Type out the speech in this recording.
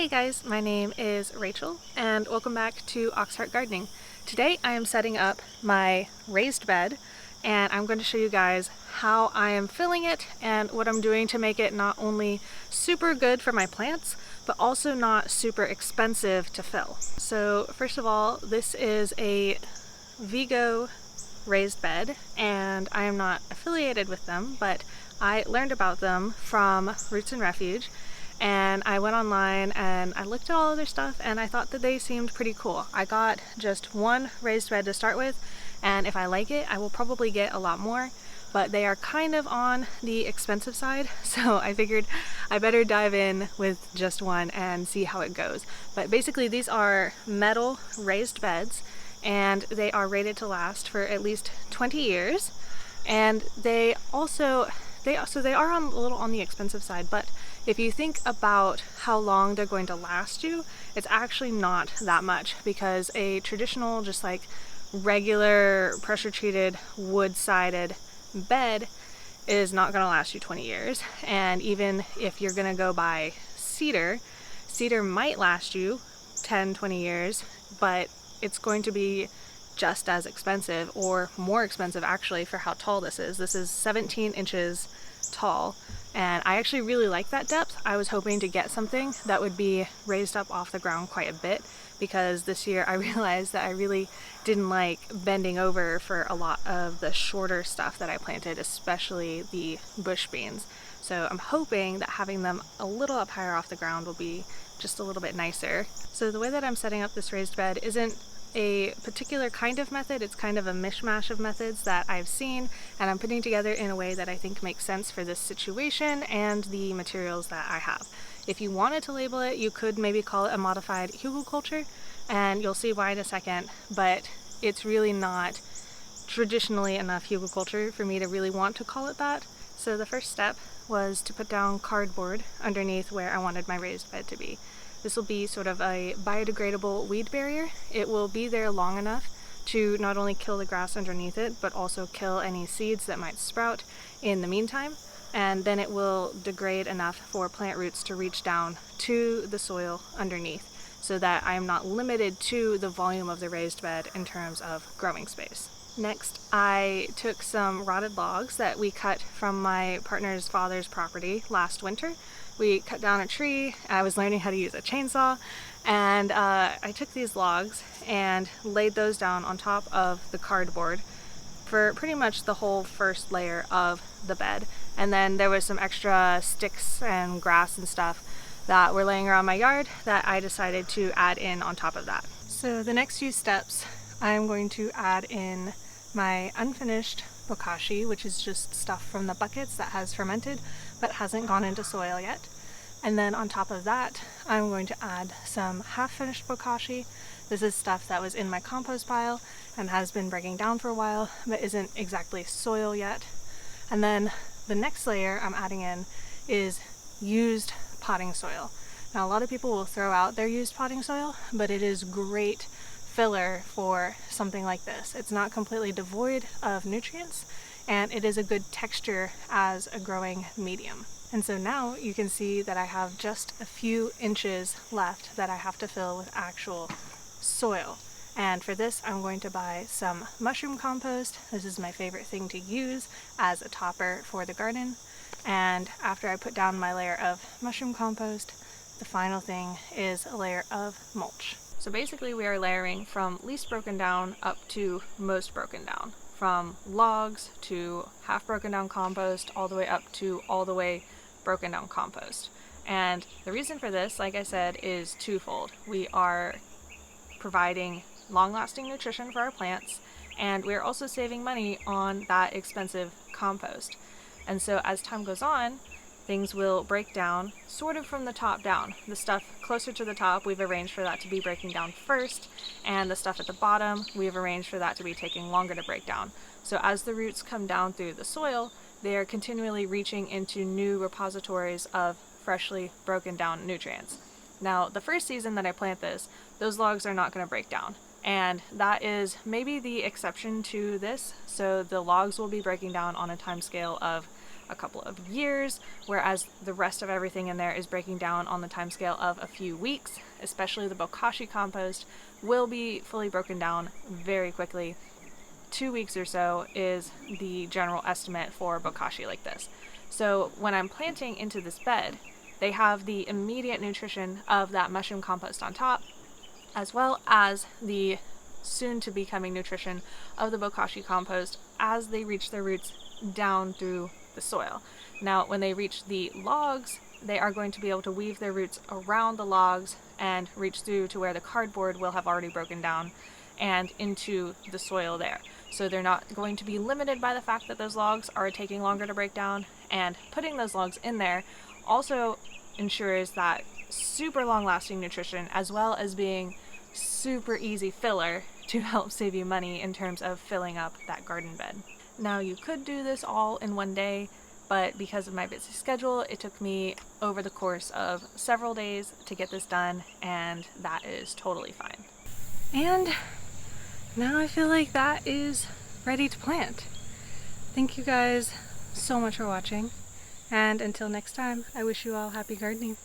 Hey guys, my name is Rachel and welcome back to Oxheart Gardening. Today I am setting up my raised bed and I'm going to show you guys how I am filling it and what I'm doing to make it not only super good for my plants but also not super expensive to fill. So first of all, this is a VEGO raised bed and I am not affiliated with them, but I learned about them from Roots and Refuge. And I went online and I looked at all of their stuff and I thought that they seemed pretty cool. I got just one raised bed to start with, and if I like it, I will probably get a lot more, but they are kind of on the expensive side, so I figured I better dive in with just one and see how it goes. But basically these are metal raised beds and they are rated to last for at least 20 years, and they are a little on the expensive side, but if you think about how long they're going to last you, it's actually not that much, because a traditional, just like regular pressure treated wood sided bed is not going to last you 20 years. And even if you're going to go buy cedar might last you 10-20 years, but it's going to be just as expensive, or more expensive actually, for how tall this is. This is 17 inches tall, and I actually really like that depth. I was hoping to get something that would be raised up off the ground quite a bit, because this year I realized that I really didn't like bending over for a lot of the shorter stuff that I planted, especially the bush beans. So I'm hoping that having them a little up higher off the ground will be just a little bit nicer. So the way that I'm setting up this raised bed isn't a particular kind of method. It's kind of a mishmash of methods that I've seen, and I'm putting together in a way that I think makes sense for this situation and the materials that I have. If you wanted to label it, you could maybe call it a modified hugelkultur, and you'll see why in a second, but it's really not traditionally enough hugelkultur for me to really want to call it that. So the first step was to put down cardboard underneath where I wanted my raised bed to be. This will be sort of a biodegradable weed barrier. It will be there long enough to not only kill the grass underneath it, but also kill any seeds that might sprout in the meantime. And then it will degrade enough for plant roots to reach down to the soil underneath, so that I am not limited to the volume of the raised bed in terms of growing space. Next, I took some rotted logs that we cut from my partner's father's property last winter. We cut down a tree. I was learning how to use a chainsaw, and I took these logs and laid those down on top of the cardboard for pretty much the whole first layer of the bed. And then there was some extra sticks and grass and stuff that were laying around my yard that I decided to add in on top of that. So the next few steps, I'm going to add in my unfinished bokashi, which is just stuff from the buckets that has fermented but hasn't gone into soil yet. And then on top of that, I'm going to add some half-finished bokashi. This is stuff that was in my compost pile and has been breaking down for a while but isn't exactly soil yet. And then the next layer I'm adding in is used potting soil. Now, a lot of people will throw out their used potting soil, but it is great filler for something like this. It's not completely devoid of nutrients, and it is a good texture as a growing medium. And so now you can see that I have just a few inches left that I have to fill with actual soil. And for this, I'm going to buy some mushroom compost. This is my favorite thing to use as a topper for the garden. And after I put down my layer of mushroom compost, the final thing is a layer of mulch. So basically we are layering from least broken down up to most broken down, from logs to half broken down compost all the way up to all the way broken down compost. And the reason for this, like I said, is twofold. We are providing long-lasting nutrition for our plants, and we're also saving money on that expensive compost. And so as time goes on, things will break down sort of from the top down. The stuff closer to the top, we've arranged for that to be breaking down first, and the stuff at the bottom, we've arranged for that to be taking longer to break down. So as the roots come down through the soil, they are continually reaching into new repositories of freshly broken down nutrients. Now, the first season that I plant this, those logs are not going to break down, and that is maybe the exception to this. So the logs will be breaking down on a time scale of a couple of years, whereas the rest of everything in there is breaking down on the timescale of a few weeks. Especially the bokashi compost will be fully broken down very quickly. 2 weeks or so is the general estimate for bokashi like this. So when I'm planting into this bed, they have the immediate nutrition of that mushroom compost on top, as well as the soon to be coming nutrition of the bokashi compost as they reach their roots down through the soil. Now, when they reach the logs, they are going to be able to weave their roots around the logs and reach through to where the cardboard will have already broken down and into the soil there. So they're not going to be limited by the fact that those logs are taking longer to break down, and putting those logs in there also ensures that super long lasting nutrition, as well as being super easy filler to help save you money in terms of filling up that garden bed. Now, you could do this all in one day, but because of my busy schedule, it took me over the course of several days to get this done, and that is totally fine. And now I feel like that is ready to plant. Thank you guys so much for watching, and until next time, I wish you all happy gardening.